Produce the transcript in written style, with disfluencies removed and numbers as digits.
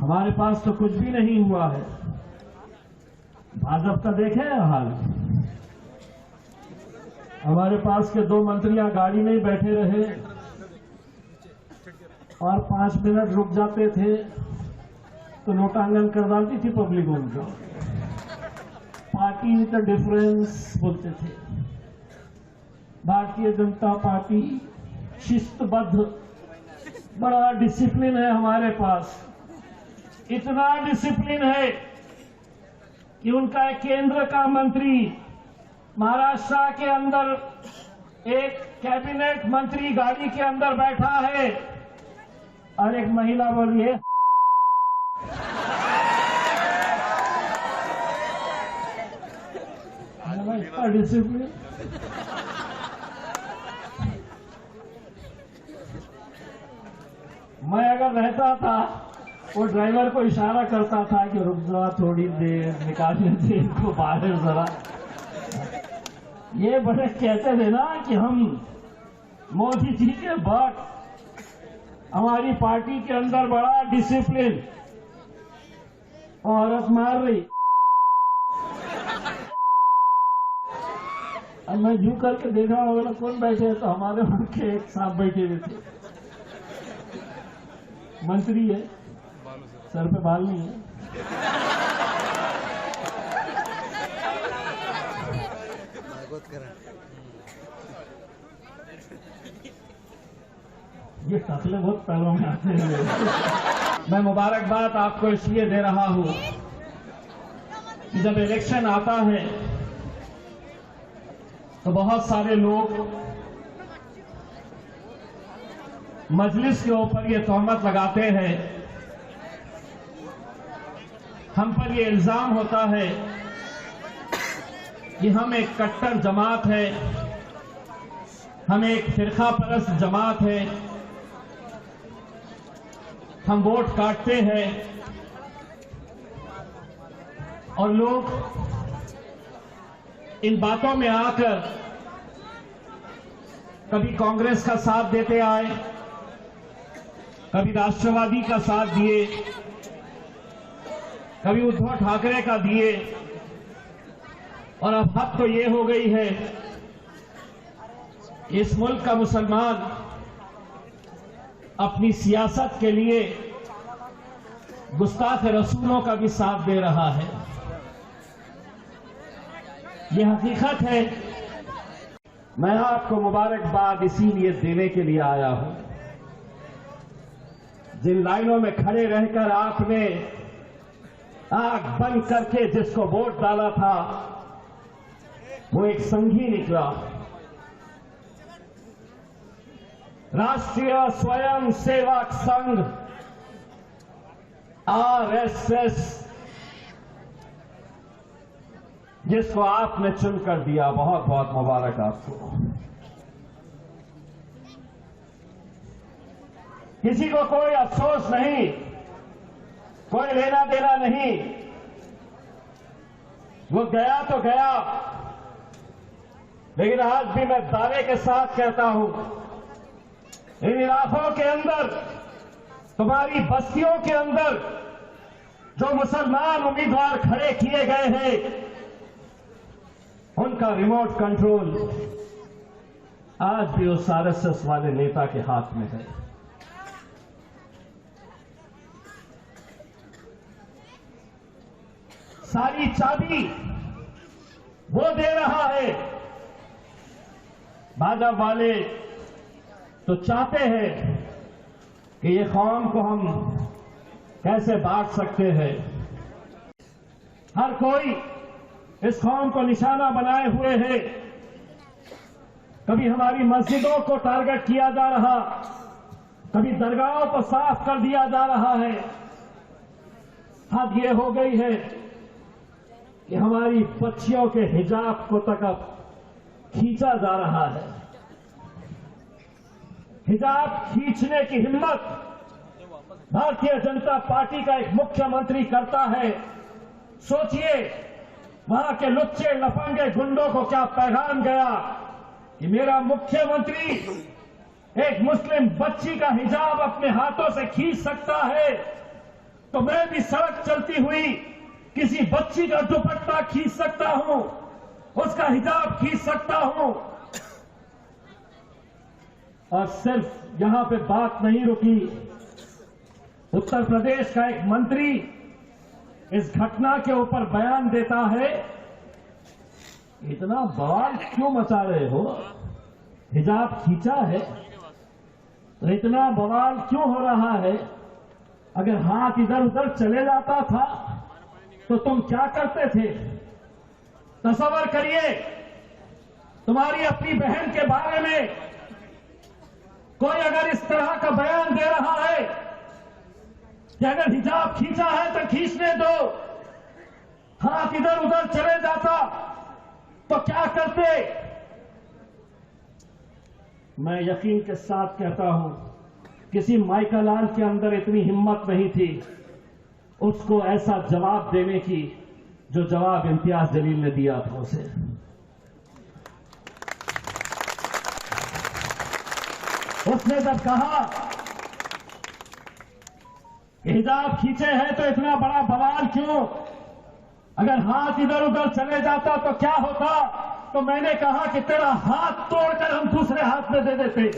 हमारे पास तो कुछ भी नहीं हुआ है। भाजपा का देखें हाल, हमारे पास के 2 मंत्रियां गाड़ी में ही बैठे रहे और 5 मिनट रुक जाते थे तो नोटांकन कर डालती थी पब्लिक उनका। पार्टी विद डिफरेंस बोलते थे। भारतीय जनता पार्टी शिस्तबद्ध, बड़ा डिसिप्लिन है हमारे पास। इतना डिसिप्लिन है कि उनका केंद्र का मंत्री महाराष्ट्र के अंदर एक कैबिनेट मंत्री गाड़ी के अंदर बैठा है और एक महिला बोल रही है इतना डिसिप्लिन। मैं अगर रहता था वो ड्राइवर को इशारा करता था कि रुक जा थोड़ी देर, निकालने दे इनको बाहर जरा। ये बड़े कहते थे ना कि हम मोदी जी के बाद हमारी पार्टी के अंदर बड़ा डिसिप्लिन। औरत मार रही, अब मैं झुक करके देखा होगा कौन बैठे हैं, तो हमारे वहां के एक साहब बैठे हुए थे, मंत्री है, सर पे बाल नहीं है। ये टकले बहुत पैरों में आते हैं। मैं मुबारकबाद आपको इसलिए दे रहा हूं कि जब इलेक्शन आता है तो बहुत सारे लोग मजलिस के ऊपर ये तोहमत लगाते हैं, हम पर ये इल्जाम होता है कि हम एक कट्टर जमात है, हम एक फिरका परस्त जमात है, हम वोट काटते हैं। और लोग इन बातों में आकर कभी कांग्रेस का साथ देते आए, कभी राष्ट्रवादी का साथ दिए, कभी उद्धव ठाकरे का दिए, और अब हद तो ये हो गई है इस मुल्क का मुसलमान अपनी सियासत के लिए गुस्ताख रसूलों का भी साथ दे रहा है। यह हकीकत है। मैं आपको मुबारकबाद इसीलिए देने के लिए आया हूं, जिन लाइनों में खड़े रहकर आपने आंख बंद करके जिसको वोट डाला था वो एक संघी निकला। राष्ट्रीय स्वयं सेवक संघ आरएसएस, जिसको आपने चुनकर दिया, बहुत बहुत मुबारक आपको। किसी को कोई अफसोस नहीं, कोई लेना देना नहीं, वो गया तो गया, लेकिन आज भी मैं दावे के साथ कहता हूं इन इलाकों के अंदर, तुम्हारी बस्तियों के अंदर जो मुसलमान उम्मीदवार खड़े किए गए हैं उनका रिमोट कंट्रोल आज भी उस आरएसएस वाले नेता के हाथ में है। सारी चाबी वो दे रहा है। भाजपा वाले तो चाहते हैं कि ये कौम को हम कैसे बांट सकते हैं। हर कोई इस कौम को निशाना बनाए हुए है। कभी हमारी मस्जिदों को टारगेट किया जा रहा, कभी दरगाहों को साफ कर दिया जा रहा है। हद ये हो गई है कि हमारी बच्चियों के हिजाब को तक अब खींचा जा रहा है। हिजाब खींचने की हिम्मत भारतीय जनता पार्टी का एक मुख्यमंत्री करता है। सोचिए वहां के लुच्चे लफंगे गुंडों को क्या पैगाम गया कि मेरा मुख्यमंत्री एक मुस्लिम बच्ची का हिजाब अपने हाथों से खींच सकता है। तो मैं भी सड़क चलती हुई किसी बच्ची का दुपट्टा खींच सकता हूं, उसका हिजाब खींच सकता हूं। और सिर्फ यहां पे बात नहीं रुकी। उत्तर प्रदेश का एक मंत्री इस घटना के ऊपर बयान देता है, इतना बवाल क्यों मचा रहे हो? हिजाब खींचा है तो इतना बवाल क्यों हो रहा है? अगर हाथ इधर उधर चले जाता था तो तुम क्या करते थे? तसव्वुर करिए, तुम्हारी अपनी बहन के बारे में कोई अगर इस तरह का बयान दे रहा है कि अगर हिजाब खींचा है तो खींचने दो, हाथ इधर उधर चले जाता तो क्या करते? मैं यकीन के साथ कहता हूं, किसी माइकालाल के अंदर इतनी हिम्मत नहीं थी उसको ऐसा जवाब देने की जो जवाब इम्तियाज जलील ने दिया था उसे। उसने जब कहा हिजाब खींचे हैं तो इतना बड़ा बवाल क्यों? अगर हाथ इधर उधर चले जाता तो क्या होता? तो मैंने कहा कि तेरा हाथ तोड़कर हम दूसरे हाथ में दे देते।